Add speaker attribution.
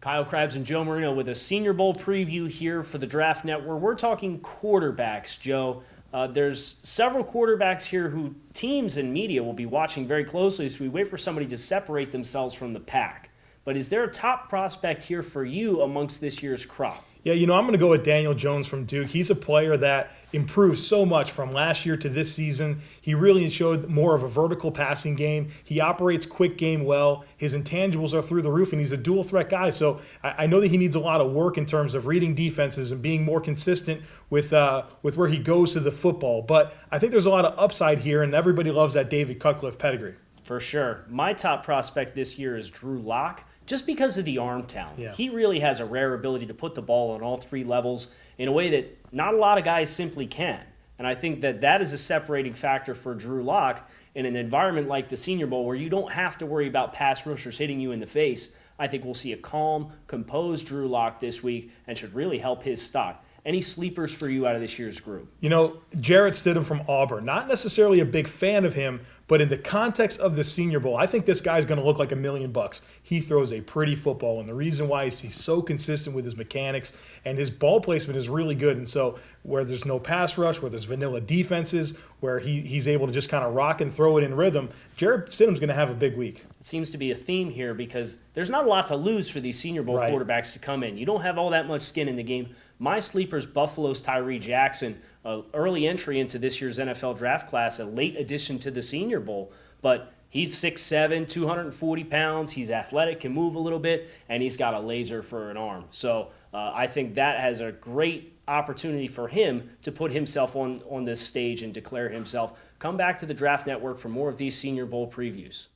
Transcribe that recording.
Speaker 1: Kyle Krabs and Joe Marino with a Senior Bowl preview here for the Draft Network. We're talking quarterbacks, Joe. There's several quarterbacks here who teams and media will be watching very closely as we wait for somebody to separate themselves from the pack. But is there a top prospect here for you amongst this year's crop?
Speaker 2: Yeah, I'm going to go with Daniel Jones from Duke. He's a player that improved so much from last year to this season. He really showed more of a vertical passing game. He operates quick game well. His intangibles are through the roof, and he's a dual threat guy. So I know that he needs a lot of work in terms of reading defenses and being more consistent with where he goes to the football. But I think there's a lot of upside here, and everybody loves that David Cutcliffe pedigree.
Speaker 1: For sure. My top prospect this year is Drew Locke. Just because of the arm talent.
Speaker 2: Yeah.
Speaker 1: He really has a rare ability to put the ball on all three levels in a way that not a lot of guys simply can. And I think that is a separating factor for Drew Locke in an environment like the Senior Bowl where you don't have to worry about pass rushers hitting you in the face. I think we'll see a calm, composed Drew Locke this week and should really help his stock. Any sleepers for you out of this year's group?
Speaker 2: Jarrett Stidham from Auburn. Not necessarily a big fan of him, but in the context of the Senior Bowl, I think this guy's going to look like $1 million. He throws a pretty football, and the reason why is he's so consistent with his mechanics, and his ball placement is really good. And so where there's no pass rush, where there's vanilla defenses, where he's able to just kind of rock and throw it in rhythm, Jarrett Stidham's going to have a big week.
Speaker 1: It seems to be a theme here because there's not a lot to lose for these Senior Bowl quarterbacks to come in. You don't have all that much skin in the game. My sleeper's Buffalo's Tyree Jackson, early entry into this year's NFL draft class, a late addition to the Senior Bowl. But he's 6'7", 240 pounds. He's athletic, can move a little bit, and he's got a laser for an arm. So I think that has a great opportunity for him to put himself on this stage and declare himself. Come back to the Draft Network for more of these Senior Bowl previews.